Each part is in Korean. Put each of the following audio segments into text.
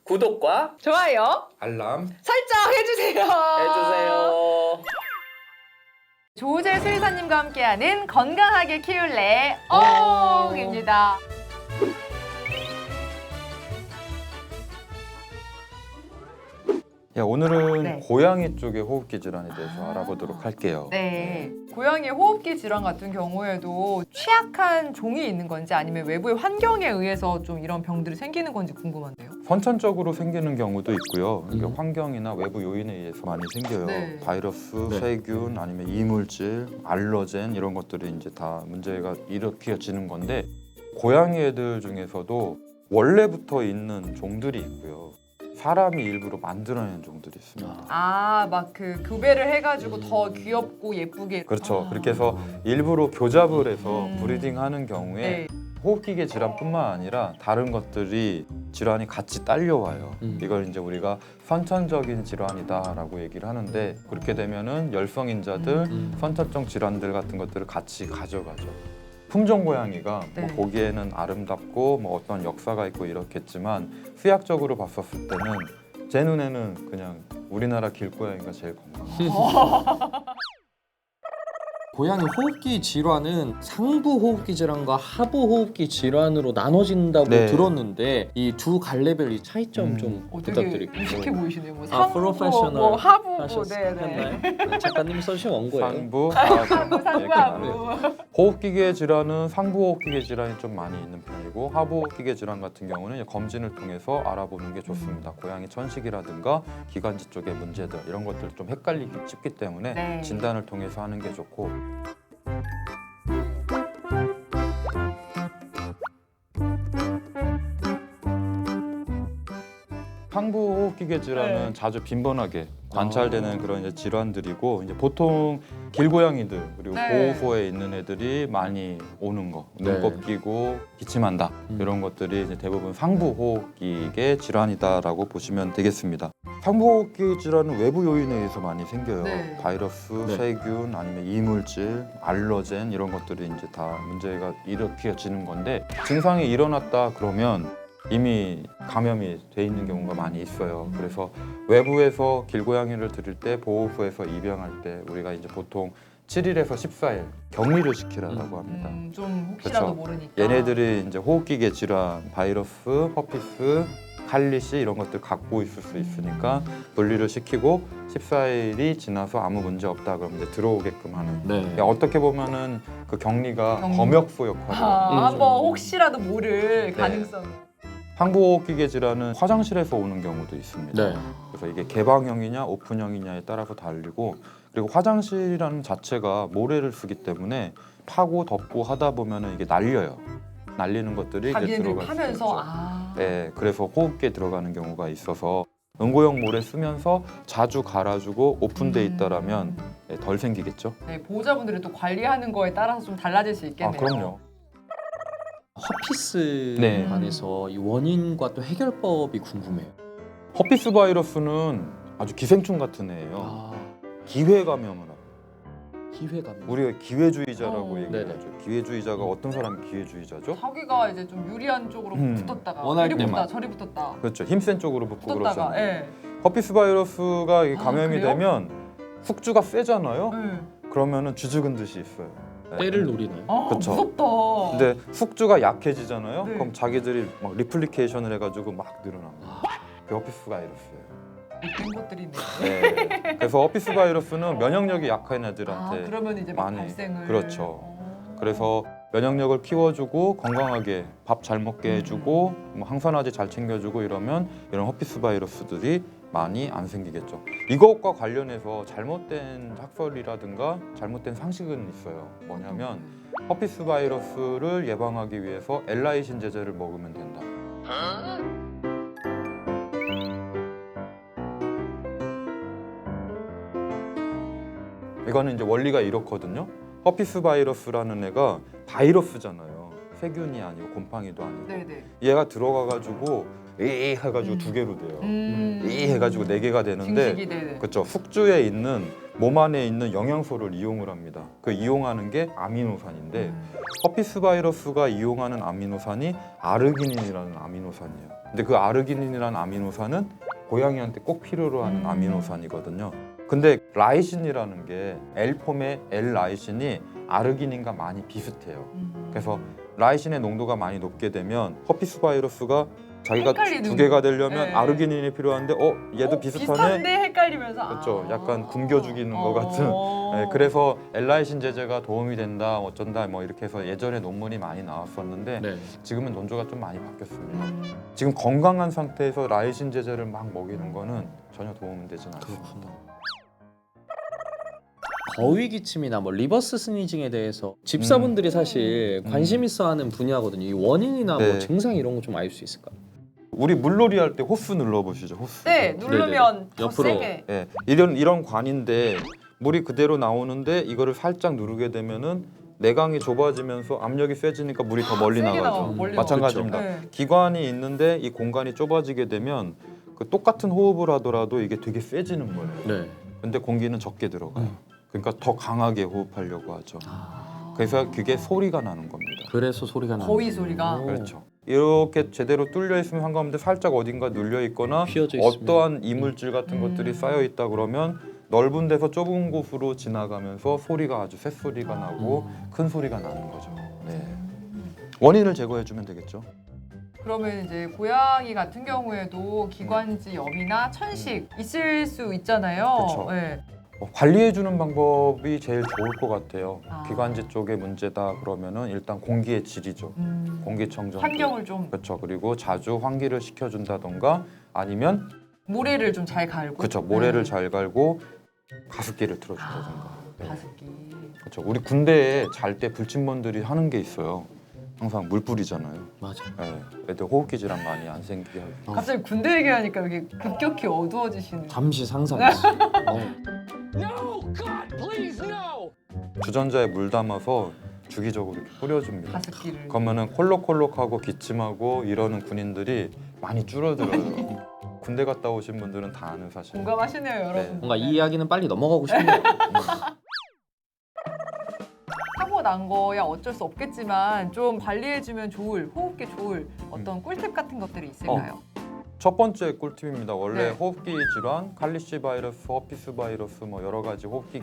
구독과 좋아요, 알람 설정 해주세요. 해주세요. 조우재 수의사님과 함께하는 건강하게 키울래 오. 옹입니다. 오늘은 네. 고양이 쪽의 호흡기 질환에 대해서 알아보도록 할게요. 네, 고양이 호흡기 질환 같은 경우에도 취약한 종이 있는 건지 아니면 외부의 환경에 의해서 좀 이런 병들이 생기는 건지 궁금한데요. 선천적으로 생기는 경우도 있고요. 그러니까 환경이나 외부 요인에 의해서 많이 생겨요. 네. 바이러스, 네. 세균, 아니면 이물질, 알러젠 이런 것들이 이제 다 문제가 일으켜지는 건데 고양이 애들 중에서도 원래부터 있는 종들이 있고요. 사람이 일부러 만들어낸 종들이 있습니다. 막 그 교배를 해가지고 더 귀엽고 예쁘게. 그렇죠. 그렇게 해서 일부러 교잡을 해서 음. 브리딩하는 경우에 네. 호흡기계 질환뿐만 아니라 다른 것들이 질환이 같이 딸려와요. 이걸 이제 우리가 선천적인 질환이다라고 얘기를 하는데 그렇게 되면은 열성인자들, 선천적 질환들 같은 것들을 같이 가져가죠. 품종 고양이가 네. 뭐 보기에는 아름답고 뭐 어떤 역사가 있고 이렇겠지만 수학적으로 봤었을 때는 제 눈에는 그냥 우리나라 길고양이가 제일 건강해요. 고양이 호흡기 질환은 상부 호흡기 질환과 하부 호흡기 질환으로 나눠진다고 네. 들었는데 이 두 갈래별 이 차이점 좀 되게 부탁드릴게요. 유식해 보이시네요. 뭐 아, 상부, 프로페셔널 뭐 하부, 하셨나요? 네네. 작가님이 써주신 원고예요. 상부, 상부, 이렇게 하부. 나눠요. 호흡기계 질환은 상부 호흡기계 질환이 좀 많이 있는 편이고 하부 호흡기계 질환 같은 경우는 이제 검진을 통해서 알아보는 게 좋습니다. 고양이 천식이라든가 기관지 쪽의 문제들 이런 것들 좀 헷갈리기 쉽기 때문에 네. 진단을 통해서 하는 게 좋고 상부 호흡기계 질환은 네. 자주 빈번하게 관찰되는 그런 이제 질환들이고 이제 보통 길고양이들 그리고 네. 보호소에 있는 애들이 많이 오는 거 네. 눈곱 끼고 기침한다 이런 것들이 이제 대부분 상부 호흡기계 질환이다라고 보시면 되겠습니다. 상부 호흡기 질환은 외부 요인에 의해서 많이 생겨요. 네. 바이러스, 네. 세균, 아니면 이물질, 알러젠 이런 것들이 이제 다 문제가 일으켜지는 건데 증상이 일어났다 그러면 이미 감염이 돼 있는 경우가 많이 있어요. 그래서 외부에서 길고양이를 들일 때 보호소에서 입양할 때 우리가 이제 보통 7일에서 14일 격리를 시키라고 합니다. 좀 혹시라도 그렇죠. 모르니까. 얘네들이 이제 호흡기계 질환, 바이러스, 허피스, 칼리시 이런 것들 갖고 있을 수 있으니까 분리를 시키고 14일이 지나서 아무 문제 없다 그러면 이제 들어오게끔 하는. 네. 어떻게 보면은 그 격리가 격리. 검역소 역할을 해요. 한번 혹시라도 모를 네. 가능성. 상부호흡기계 질환은 화장실에서 오는 경우도 있습니다. 네. 그래서 이게 개방형이냐 오픈형이냐에 따라서 다르고 그리고 화장실이라는 자체가 모래를 쓰기 때문에 파고 덮고 하다 보면은 이게 날려요. 날리는 것들이 이제 자기네들 들어갈 수 하면서 있죠. 네, 그래서 호흡기에 들어가는 경우가 있어서 응고형 모래 쓰면서 자주 갈아주고 오픈돼 있다라면 덜 생기겠죠. 네, 보호자분들이 또 관리하는 거에 따라서 좀 달라질 수 있겠네요. 그럼요. 허피스에 네. 관해서 이 원인과 또 해결법이 궁금해요. 허피스 바이러스는 아주 기생충 같은 애예요. 기회 감염을 하고. 기회감. 우리가 기회주의자라고 어. 얘기하죠. 기회주의자가 어떤 사람이 기회주의자죠? 자기가 이제 좀 유리한 쪽으로 붙었다가 원할 이리 때만. 붙다 저리 붙었다. 그렇죠. 힘센 쪽으로 붙고 붙었다가. 그러잖아요. 예. 허피스 바이러스가 이게 감염이 그래요? 되면 숙주가 세잖아요. 예. 그러면은 쥐죽은 듯이 있어요. 네. 때를 노리나요? 그쵸. 무섭다. 근데 숙주가 약해지잖아요. 네. 그럼 자기들이 막 리플리케이션을 해가지고 막 늘어납니다. 그게 허피스 바이러스예요. 못된 것들이네. 네. 그래서 허피스 바이러스는 면역력이 약한 애들한테 그러면 이제 막 많이 발생을. 그렇죠. 그래서 면역력을 키워주고 건강하게 밥 잘 먹게 해주고 뭐 항산화제 잘 챙겨주고 이러면 이런 허피스 바이러스들이 많이 안 생기겠죠. 이것과 관련해서 잘못된 학설이라든가 잘못된 상식은 있어요. 뭐냐면 허피스 바이러스를 예방하기 위해서 엘라이신 제제를 먹으면 된다. 이거는 이제 원리가 이렇거든요. 허피스 바이러스라는 애가 바이러스잖아요. 세균이 아니고 곰팡이도 아니고. 네네. 얘가 들어가가지고 이 해가지고 2개로 돼요. 음. 이 해가지고 4개가 되는데 증식이 네네. 그렇죠. 숙주에 있는 몸 안에 있는 영양소를 이용을 합니다. 그 이용하는 게 아미노산인데 허피스 바이러스가 이용하는 아미노산이 아르기닌이라는 아미노산이에요. 근데 그 아르기닌이라는 아미노산은 고양이한테 꼭 필요로 하는 아미노산이거든요. 근데 라이신이라는 게 L폼의 L-라이신이 아르기닌과 많이 비슷해요. 그래서 라이신의 농도가 많이 높게 되면 허피스 바이러스가 자기가 헷갈리는 2개가 되려면 네. 아르기닌이 필요한데 얘도 비슷하네. 비슷한데 헷갈리면서 그렇죠. 약간 굶겨 죽이는 것 같은. 네, 그래서 엘라이신 제제가 도움이 된다, 어쩐다, 뭐 이렇게 해서 예전에 논문이 많이 나왔었는데 네. 지금은 논조가 좀 많이 바뀌었습니다. 지금 건강한 상태에서 라이신 제제를 막 먹이는 거는 전혀 도움이 되진 않습니다. 그렇군요. 거위 기침이나 뭐 리버스 스니징에 대해서 집사분들이 사실 관심 있어하는 분야거든요. 이 원인이나 뭐 네. 증상 이런 거 좀 알 수 있을까요? 우리 물놀이 할 때 호스 눌러보시죠. 호스. 네, 누르면 더 옆으로. 세게. 예, 이런 관인데 물이 그대로 나오는데 이거를 살짝 누르게 되면은 내강이 좁아지면서 압력이 세지니까 물이 더 멀리 세게 나가죠. 나와, 멀리 마찬가지입니다. 네. 기관이 있는데 이 공간이 좁아지게 되면 그 똑같은 호흡을 하더라도 이게 되게 세지는 거예요. 네. 근데 공기는 적게 들어가요. 그러니까 더 강하게 호흡하려고 하죠. 그래서 그게 소리가 나는 겁니다. 그래서 소리가 나는 거위 거예요. 소리가. 그렇죠. 이렇게 제대로 뚫려 있으면 상관없는데 살짝 어딘가 눌려 있거나 휘어져 있으면. 어떠한 이물질 같은 것들이 쌓여 있다 그러면 넓은 데서 좁은 곳으로 지나가면서 소리가 아주 쇳소리가 나고 큰 소리가 나는 거죠. 네. 원인을 제거해 주면 되겠죠. 그러면 이제 고양이 같은 경우에도 기관지 염이나 천식 있을 수 있잖아요. 그쵸. 네. 관리해 주는 방법이 제일 좋을 것 같아요. 아. 기관지 쪽에 문제다 그러면은 일단 공기의 질이죠. 공기청정. 환경을 좀 그렇죠. 그리고 자주 환기를 시켜준다던가 아니면 모래를 좀 잘 갈고. 그렇죠. 모래를 네. 잘 갈고 가습기를 틀어준다던가. 네. 가습기. 그렇죠. 우리 군대에 잘 때 불침번들이 하는 게 있어요. 항상 물 뿌리잖아요. 맞아. 네. 애들 호흡기 질환 많이 안 생기게 하고. 갑자기 군대 얘기하니까 여기 급격히 어두워지시는. 잠시 상상했어. 주전자에 물 담아서 주기적으로 이렇게 뿌려줍니다. 가습기를. 그러면은 콜록콜록하고 기침하고 이러는 군인들이 많이 줄어들어요. 군대 갔다 오신 분들은 다 아는 사실. 공감하시네요, 여러분. 네. 뭔가 이 이야기는 빨리 넘어가고 싶네요. 사고 난 거야 어쩔 수 없겠지만 좀 관리해주면 좋을, 호흡기 좋을 어떤 꿀팁 같은 것들이 있을까요? 첫 번째 꿀팁입니다. 원래 네. 호흡기 질환, 칼리시 바이러스, 허피스 바이러스 뭐 여러 가지 호흡기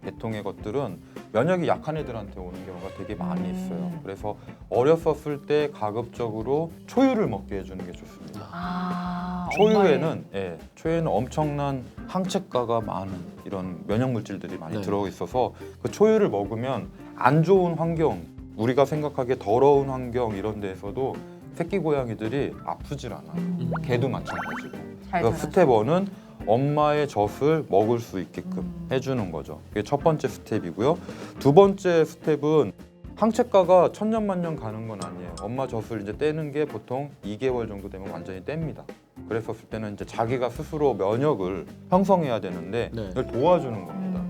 계통의 것들은 면역이 약한 애들한테 오는 경우가 되게 많이 있어요. 그래서 어렸었을 때 가급적으로 초유를 먹게 해주는 게 좋습니다. 초유에는 엄청난 항체가가 많은 이런 면역 물질들이 많이 네. 들어 있어서 그 초유를 먹으면 안 좋은 환경, 우리가 생각하기에 더러운 환경 이런 데에서도 새끼 고양이들이 아프질 않아요. 개도 마찬가지고. 그래서 스텝 1은 엄마의 젖을 먹을 수 있게끔 해주는 거죠. 그게 첫 번째 스텝이고요. 두 번째 스텝은 항체가가 천년만년 가는 건 아니에요. 엄마 젖을 이제 떼는 게 보통 2개월 정도 되면 완전히 뗍니다. 그랬었을 때는 이제 자기가 스스로 면역을 형성해야 되는데 네. 이걸 도와주는 겁니다.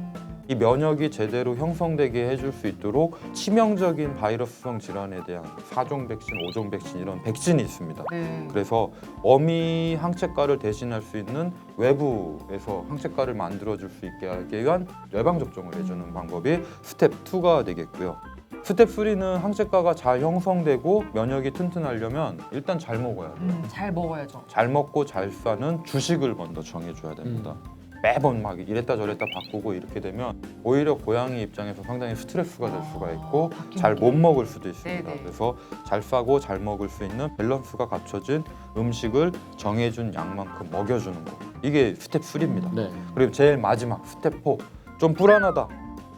이 면역이 제대로 형성되게 해줄 수 있도록 치명적인 바이러스성 질환에 대한 4종 백신, 5종 백신 이런 백신이 있습니다. 네. 그래서 어미 항체가를 대신할 수 있는 외부에서 항체가를 만들어줄 수 있게 하기 위한 예방접종을 해주는 방법이 스텝 2가 되겠고요. 스텝 3는 항체가가 잘 형성되고 면역이 튼튼하려면 일단 잘 먹어야 돼요. 잘 먹어야죠. 잘 먹고 잘 싸는 주식을 먼저 정해줘야 됩니다. 매번 막 이랬다 저랬다 바꾸고 이렇게 되면 오히려 고양이 입장에서 상당히 스트레스가 될 수가 있고 바뀌는 잘 게. 못 먹을 수도 있습니다. 네네. 그래서 잘 싸고 잘 먹을 수 있는 밸런스가 갖춰진 음식을 정해준 양만큼 먹여주는 거. 이게 스텝 3입니다. 네. 그리고 제일 마지막 스텝 4. 좀 불안하다.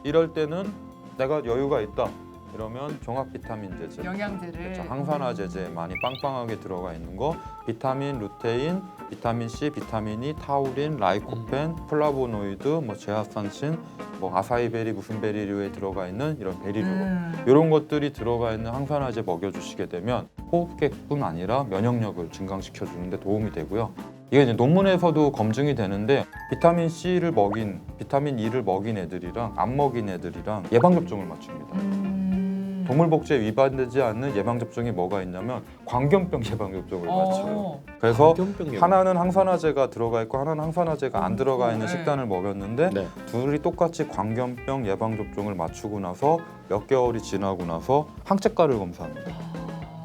이럴 때는 내가 여유가 있다. 이러면 종합 비타민 제제. 영양제를. 그렇죠. 항산화 제제 많이 빵빵하게 들어가 있는 거, 비타민, 루테인, 비타민 C, 비타민 E, 타우린, 라이코펜, 플라보노이드, 뭐 제아산신, 뭐 아사이베리 무슨 베리류에 들어가 있는 이런 베리류 이런 것들이 들어가 있는 항산화제 먹여주시게 되면 호흡기뿐 아니라 면역력을 증강시켜 주는데 도움이 되고요. 이게 이제 논문에서도 검증이 되는데 비타민 C를 먹인, 비타민 E를 먹인 애들이랑 안 먹인 애들이랑 예방접종을 맞춥니다. 동물복지에 위반되지 않는 예방접종이 뭐가 있냐면 광견병 예방접종을 맞춰요. 그래서 광견병 하나는 항산화제가 들어가 있고 하나는 항산화제가 안 들어가 있는 네. 식단을 먹였는데 네. 둘이 똑같이 광견병 예방접종을 맞추고 나서 몇 개월이 지나고 나서 항체가를 검사합니다.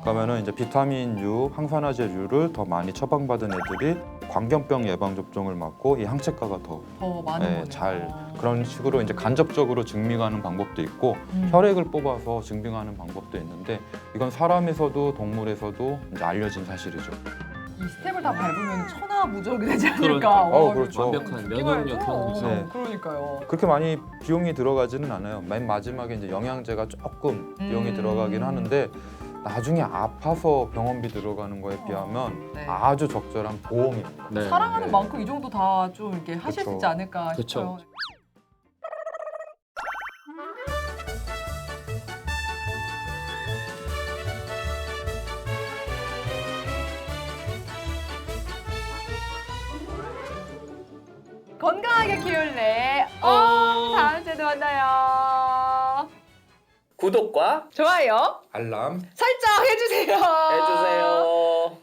그러면은 이제 비타민류, 항산화제류를 더 많이 처방받은 애들이 광견병 예방접종을 맞고 이 항체가가 더 많은 거네요. 잘 그런 식으로 이제 간접적으로 증명하는 방법도 있고 혈액을 뽑아서 증빙하는 방법도 있는데 이건 사람에서도 동물에서도 이제 알려진 사실이죠. 이 스텝을 다 밟으면 천하무적이 되지 않을까. 그러니까. 그렇죠. 완벽한 면역력 형성. 네. 그러니까요. 그렇게 많이 비용이 들어가지는 않아요. 맨 마지막에 이제 영양제가 조금 비용이 들어가긴 하는데 나중에 아파서 병원비 들어가는 거에 비하면 네. 아주 적절한 보험입니다. 네. 사랑하는 네. 만큼 이 정도 다 좀 이렇게 하실 수 그쵸. 있지 않을까 그쵸. 싶어요. 건강하게 키울래. 다음 주에도 만나요. 구독과 좋아요. 알람 설정 해주세요. 해주세요.